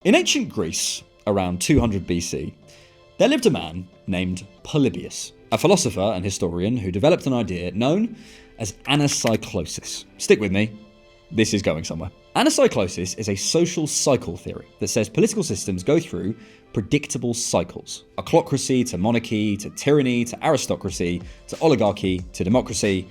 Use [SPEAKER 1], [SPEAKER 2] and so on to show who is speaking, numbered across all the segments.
[SPEAKER 1] In ancient Greece, around 200 BC, there lived a man named Polybius, a philosopher and historian who developed an idea known as ancyclosis. Stick with me, this is going somewhere. Ancyclosis is a social cycle theory that says political systems go through predictable cycles. Autocracy to monarchy, to tyranny, to aristocracy, to oligarchy, to democracy,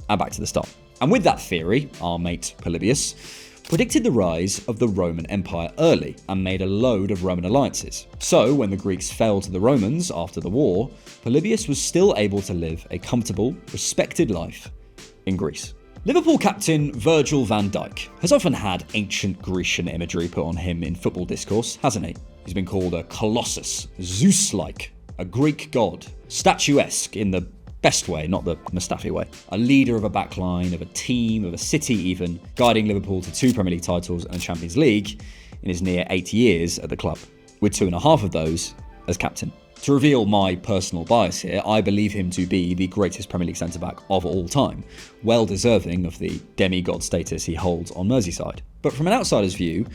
[SPEAKER 1] and back to the start. And with that theory, our mate Polybius predicted the rise of the Roman Empire early and made a load of Roman alliances. So when the Greeks fell to the Romans after the war, Polybius was still able to live a comfortable, respected life in Greece. Liverpool captain Virgil van Dijk has often had ancient Grecian imagery put on him in football discourse, hasn't he? He's been called a colossus, Zeus-like, a Greek god, statuesque in the best way, not the Mustafi way. A leader of a backline, of a team, of a city even, guiding Liverpool to 2 Premier League titles and a Champions League in his near 8 years at the club, with 2.5 of those as captain. To reveal my personal bias here, I believe him to be the greatest Premier League centre-back of all time, well deserving of the demigod status he holds on Merseyside. But from an outsider's view,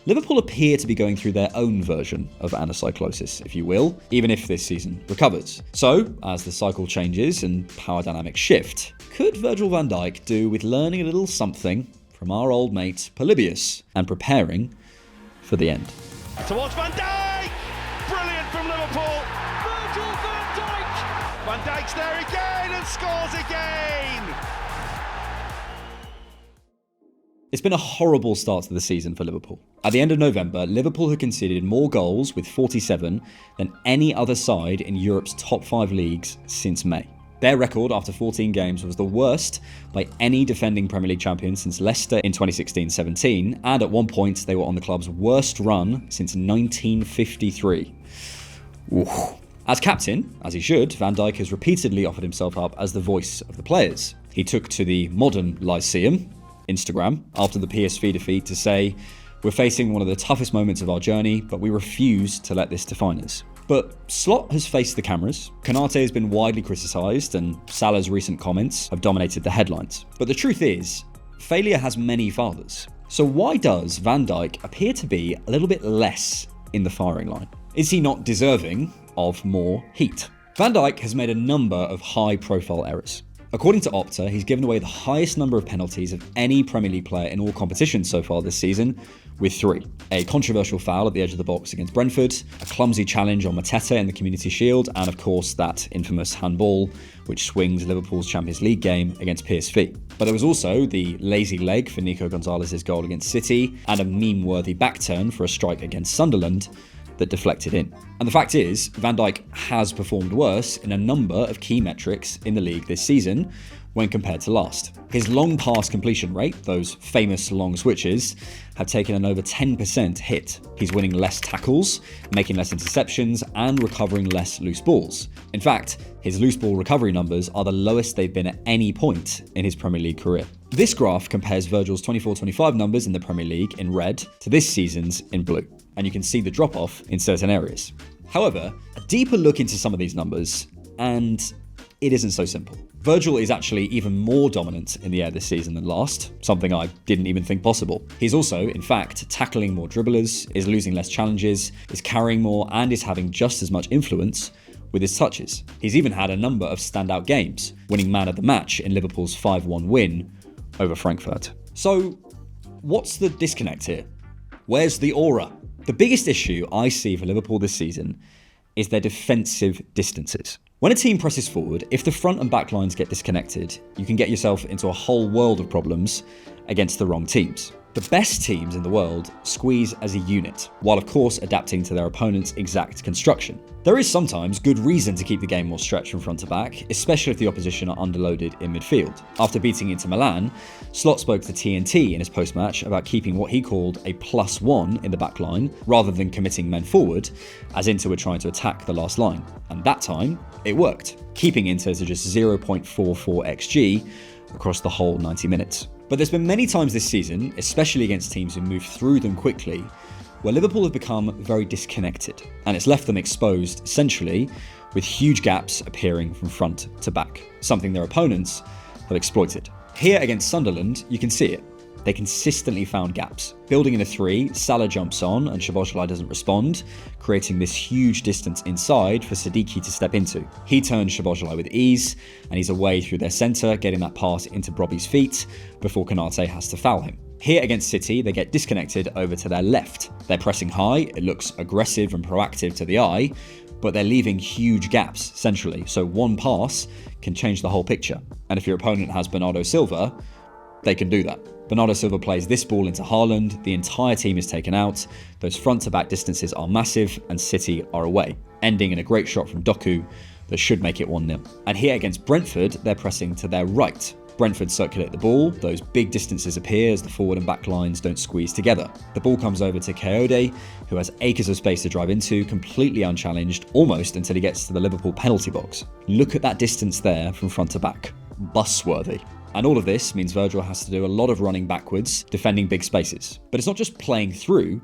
[SPEAKER 1] Liverpool appear to be going through their own version of ancyclosis, if you will, even if this season recovers. So, as the cycle changes and power dynamics shift, could Virgil van Dijk do with learning a little something from our old mate Polybius and preparing for the end?
[SPEAKER 2] Towards Van Dijk! Brilliant from Liverpool! Virgil van Dijk! Van Dijk's there again and scores again!
[SPEAKER 1] It's been a horrible start to the season for Liverpool. At the end of November, Liverpool had conceded more goals with 47 than any other side in Europe's top 5 leagues since May. Their record after 14 games was the worst by any defending Premier League champion since Leicester in 2016-17, and at one point they were on the club's worst run since 1953. Oof. As captain, as he should, Van Dijk has repeatedly offered himself up as the voice of the players. He took to the modern Lyceum, Instagram, after the PSV defeat to say, "We're facing one of the toughest moments of our journey, but we refuse to let this define us." But Slot has faced the cameras, Konaté has been widely criticised, and Salah's recent comments have dominated the headlines. But the truth is, failure has many fathers. So why does Van Dijk appear to be a little bit less in the firing line? Is he not deserving of more heat? Van Dijk has made a number of high-profile errors. According to Opta, he's given away the highest number of penalties of any Premier League player in all competitions so far this season, with 3. A controversial foul at the edge of the box against Brentford, a clumsy challenge on 𝗦𝗶𝗴 in the Community Shield, and of course that infamous handball which swings Liverpool's Champions League game against PSV. But there was also the lazy leg for Nico Gonzalez's goal against City, and a meme-worthy back-turn for a strike against Sunderland that deflected in. And the fact is, Van Dijk has performed worse in a number of key metrics in the league this season when compared to last. His long pass completion rate, those famous long switches, have taken an over 10% hit. He's winning less tackles, making less interceptions, and recovering less loose balls. In fact, his loose ball recovery numbers are the lowest they've been at any point in his Premier League career. This graph compares Virgil's 24-25 numbers in the Premier League in red to this season's in blue, and you can see the drop-off in certain areas. However, a deeper look into some of these numbers, and it isn't so simple. Virgil is actually even more dominant in the air this season than last, something I didn't even think possible. He's also, in fact, tackling more dribblers, is losing less challenges, is carrying more, and is having just as much influence with his touches. He's even had a number of standout games, winning man of the match in Liverpool's 5-1 win over Frankfurt. So, what's the disconnect here? Where's the aura? The biggest issue I see for Liverpool this season is their defensive distances. When a team presses forward, if the front and back lines get disconnected, you can get yourself into a whole world of problems against the wrong teams. The best teams in the world squeeze as a unit, while of course adapting to their opponent's exact construction. There is sometimes good reason to keep the game more stretched from front to back, especially if the opposition are underloaded in midfield. After beating Inter Milan, Slot spoke to TNT in his post-match about keeping what he called a +1 in the back line, rather than committing men forward, as Inter were trying to attack the last line. And that time, it worked, keeping Inter to just 0.44 XG across the whole 90 minutes. But there's been many times this season, especially against teams who move through them quickly, where Liverpool have become very disconnected, and it's left them exposed, essentially, with huge gaps appearing from front to back, something their opponents have exploited. Here against Sunderland, you can see it. they consistently found gaps. Building in a 3, Salah jumps on and 𝗘𝗫𝗧𝗏 doesn't respond, creating this huge distance inside for 𝗬𝗐𝗘 to step into. He turns 𝗘𝗫𝗧𝗏 with ease, and he's away through their centre, getting that pass into 𝗕𝗏𝗴's feet before 𝗘𝗫𝗧𝗏 has to foul him. Here against City, they get disconnected over to their left. They're pressing high, it looks aggressive and proactive to the eye, but they're leaving huge gaps centrally, so one pass can change the whole picture. And if your opponent has Bernardo Silva, they can do that. Bernardo Silva plays this ball into Haaland, the entire team is taken out, those front-to-back distances are massive, and City are away, ending in a great shot from Doku that should make it 1-0. And here against Brentford, they're pressing to their right. Brentford circulate the ball, those big distances appear as the forward and back lines don't squeeze together. The ball comes over to 𝗘𝗫𝗧𝗏, who has acres of space to drive into, completely unchallenged, almost until he gets to the Liverpool penalty box. Look at that distance there from front to back. Bus-worthy. And all of this means Virgil has to do a lot of running backwards, defending big spaces. But it's not just playing through,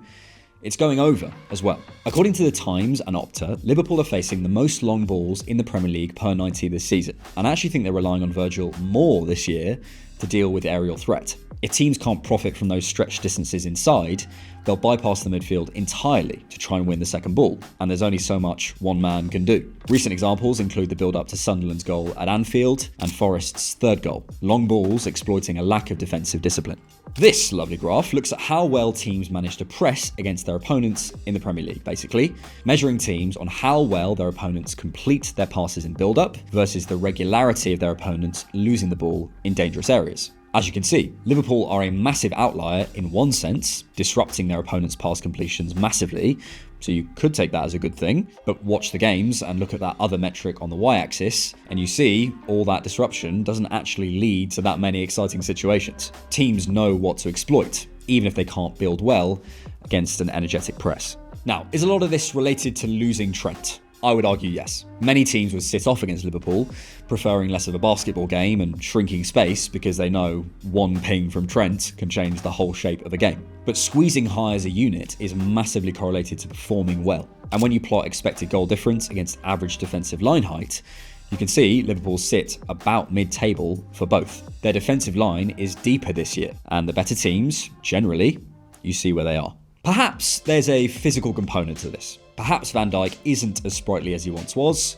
[SPEAKER 1] it's going over as well. According to the Times and Opta, Liverpool are facing the most long balls in the Premier League per 90 this season. And I actually think they're relying on Virgil more this year to deal with aerial threat. If teams can't profit from those stretched distances inside, they'll bypass the midfield entirely to try and win the second ball, and there's only so much one man can do. Recent examples include the build-up to Sunderland's goal at Anfield and Forest's third goal, long balls exploiting a lack of defensive discipline. This lovely graph looks at how well teams manage to press against their opponents in the Premier League, basically, measuring teams on how well their opponents complete their passes in build-up versus the regularity of their opponents losing the ball in dangerous areas. As you can see, Liverpool are a massive outlier in one sense, disrupting their opponents' pass completions massively, so you could take that as a good thing, but watch the games and look at that other metric on the y-axis, and you see all that disruption doesn't actually lead to that many exciting situations. Teams know what to exploit, even if they can't build well against an energetic press. Now, is a lot of this related to losing Trent? I would argue yes. Many teams would sit off against Liverpool, preferring less of a basketball game and shrinking space because they know one ping from Trent can change the whole shape of a game. But squeezing high as a unit is massively correlated to performing well. And when you plot expected goal difference against average defensive line height, you can see Liverpool sit about mid-table for both. Their defensive line is deeper this year, and the better teams, generally, you see where they are. Perhaps there's a physical component to this. Perhaps Van Dijk isn't as sprightly as he once was,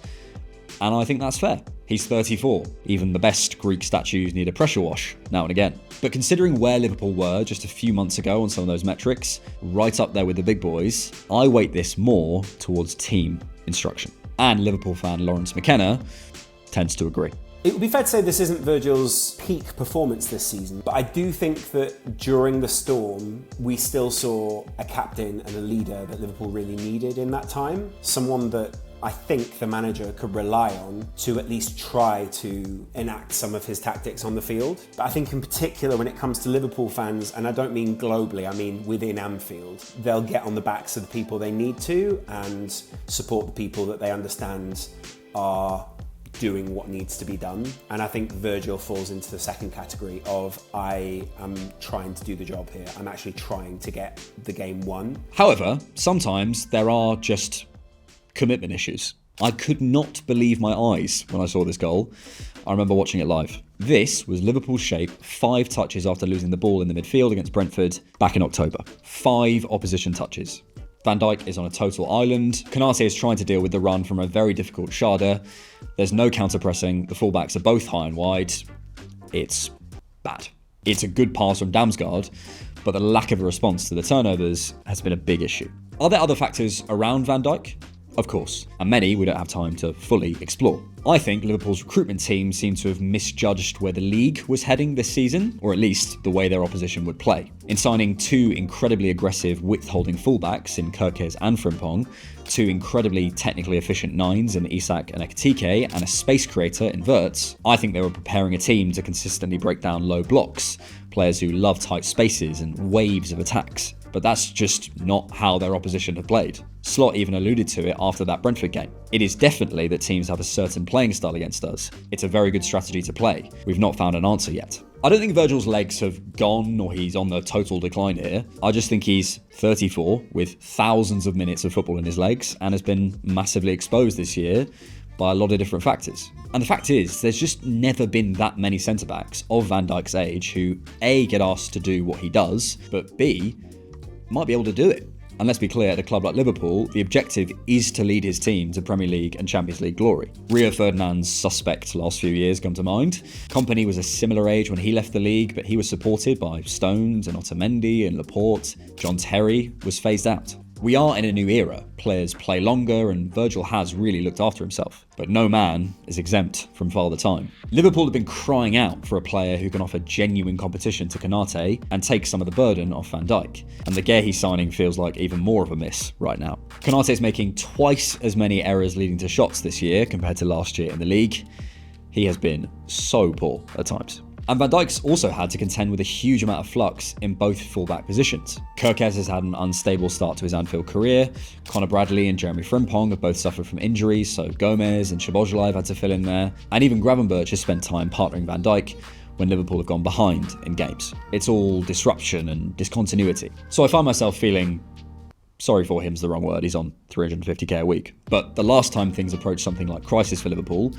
[SPEAKER 1] and I think that's fair. He's 34. Even the best Greek statues need a pressure wash now and again. But considering where Liverpool were just a few months ago on some of those metrics, right up there with the big boys, I weight this more towards team instruction. And Liverpool fan Lawrence McKenna tends to agree.
[SPEAKER 3] It would be fair to say this isn't Virgil's peak performance this season, but I do think that during the storm, we still saw a captain and a leader that Liverpool really needed in that time. Someone that I think the manager could rely on to at least try to enact some of his tactics on the field. But I think in particular when it comes to Liverpool fans, and I don't mean globally, I mean within Anfield, they'll get on the backs of the people they need to and support the people that they understand are doing what needs to be done. And I think Virgil falls into the second category of I am trying to do the job here. I'm actually trying to get the game won.
[SPEAKER 1] However, sometimes there are just commitment issues. I could not believe my eyes when I saw this goal. I remember watching it live. This was Liverpool's shape 5 touches after losing the ball in the midfield against Brentford back in October. 5 opposition touches. Van Dijk is on a total island. 𝗘𝗫𝗧𝗏 is trying to deal with the run from a very difficult 𝗘𝗫𝗏. There's no counter-pressing. The fullbacks are both high and wide. It's bad. It's a good pass from 𝗘𝗫𝗓𝗏, but the lack of a response to the turnovers has been a big issue. Are there other factors around Van Dijk? Of course, and many we don't have time to fully explore. I think Liverpool's recruitment team seemed to have misjudged where the league was heading this season, or at least the way their opposition would play. In signing 2 incredibly aggressive width-holding fullbacks in 𝗘𝗫𝗧𝗏 and Frimpong, 2 incredibly technically efficient 9s in Isak and Ekitike, and a space creator in Wirtz, I think they were preparing a team to consistently break down low blocks, players who love tight spaces and waves of attacks. But that's just not how their opposition have played. Slot even alluded to it after that Brentford game. It is definitely that teams have a certain playing style against us. It's a very good strategy to play. We've not found an answer yet. I don't think Virgil's legs have gone or he's on the total decline here. I just think he's 34 with thousands of minutes of football in his legs and has been massively exposed this year by a lot of different factors. And the fact is, there's just never been that many centre-backs of Van Dijk's age who A, get asked to do what he does, but B, might be able to do it. And let's be clear, at a club like Liverpool, the objective is to lead his team to Premier League and Champions League glory. Rio Ferdinand's suspect last few years come to mind. Kompany was a similar age when he left the league, but he was supported by Stones and 𝗬𝗓𝗏 and Laporte. John Terry was phased out. We are in a new era. Players play longer and Virgil has really looked after himself. But no man is exempt from Father Time. Liverpool have been crying out for a player who can offer genuine competition to 𝗬𝗏𝗏 and take some of the burden off Van Dijk. And the 𝗬𝗏𝗧 signing feels like even more of a miss right now. 𝗬𝗏𝗏 is making twice as many errors leading to shots this year compared to last year in the league. He has been so poor at times. And Van Dijk's also had to contend with a huge amount of flux in both fullback positions. 𝗘𝗫𝗧𝗏 has had an unstable start to his Anfield career. Conor Bradley and Jeremy Frimpong have both suffered from injuries, so Gomez and 𝗘𝗫𝗧𝗏 have had to fill in there. And even 𝗬𝗏𝗏𝗧𝗏 has spent time partnering Van Dijk when Liverpool have gone behind in games. It's all disruption and discontinuity. So I find myself feeling, sorry for him's the wrong word, he's on 350k a week. But the last time things approached something like crisis for Liverpool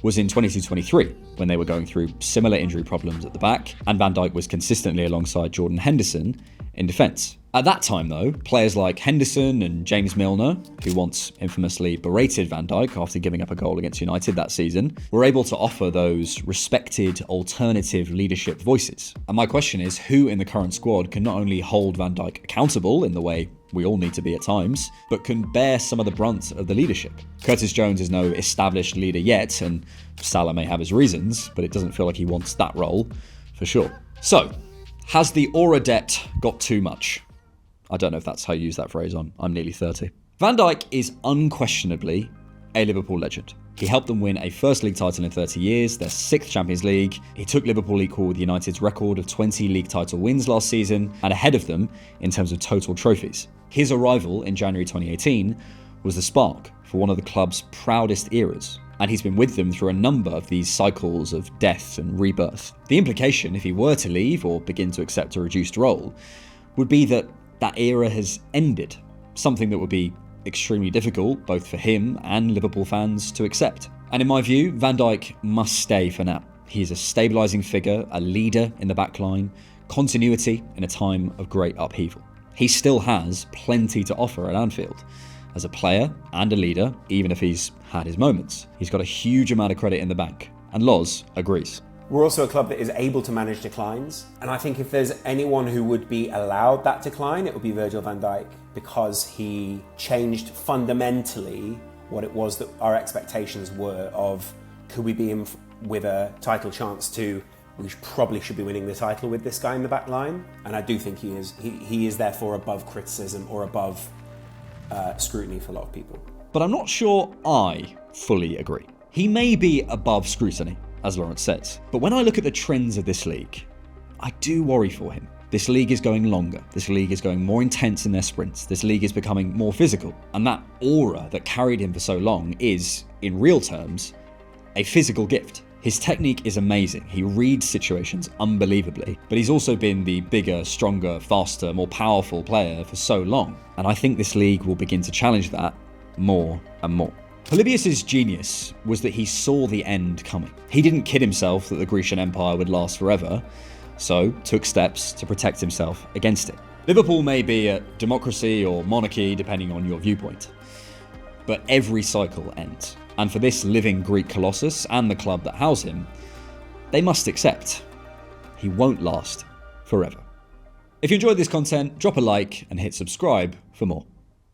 [SPEAKER 1] was in 22-23, when they were going through similar injury problems at the back, and Van Dijk was consistently alongside Jordan Henderson in defence. At that time though, players like Henderson and James Milner, who once infamously berated Van Dijk after giving up a goal against United that season, were able to offer those respected alternative leadership voices. And my question is, who in the current squad can not only hold Van Dijk accountable in the way we all need to be at times, but can bear some of the brunt of the leadership? Curtis Jones is no established leader yet, and Salah may have his reasons, but it doesn't feel like he wants that role, for sure. So, has the aura debt got too much? I don't know if that's how you use that phrase, I'm nearly 30. Van Dijk is unquestionably a Liverpool legend. He helped them win a first league title in 30 years, their 6th Champions League. He took Liverpool equal with United's record of 20 league title wins last season, and ahead of them in terms of total trophies. His arrival in January 2018 was the spark for one of the club's proudest eras, and he's been with them through a number of these cycles of death and rebirth. The implication, if he were to leave or begin to accept a reduced role, would be that that era has ended, something that would be extremely difficult both for him and Liverpool fans to accept. And in my view, Van Dijk must stay for now. He's a stabilising figure, a leader in the backline, continuity in a time of great upheaval. He still has plenty to offer at Anfield. As a player and a leader, even if he's had his moments, he's got a huge amount of credit in the bank, and Loz agrees.
[SPEAKER 3] We're also a club that is able to manage declines. And I think if there's anyone who would be allowed that decline, it would be Virgil van Dijk, because he changed fundamentally what it was that our expectations were of, could we be in with a title chance, to we probably should be winning the title with this guy in the back line. And I do think he is. He is therefore above criticism or above scrutiny for a lot of people.
[SPEAKER 1] But I'm not sure I fully agree. He may be above scrutiny, as Lawrence says. But when I look at the trends of this league, I do worry for him. This league is going longer. This league is going more intense in their sprints. This league is becoming more physical. And that aura that carried him for so long is, in real terms, a physical gift. His technique is amazing. He reads situations unbelievably. But he's also been the bigger, stronger, faster, more powerful player for so long. And I think this league will begin to challenge that more and more. Polybius' genius was that he saw the end coming. He didn't kid himself that the Grecian Empire would last forever, so took steps to protect himself against it. Liverpool may be a democracy or monarchy, depending on your viewpoint, but every cycle ends. And for this living Greek colossus and the club that house him, they must accept he won't last forever. If you enjoyed this content, drop a like and hit subscribe for more.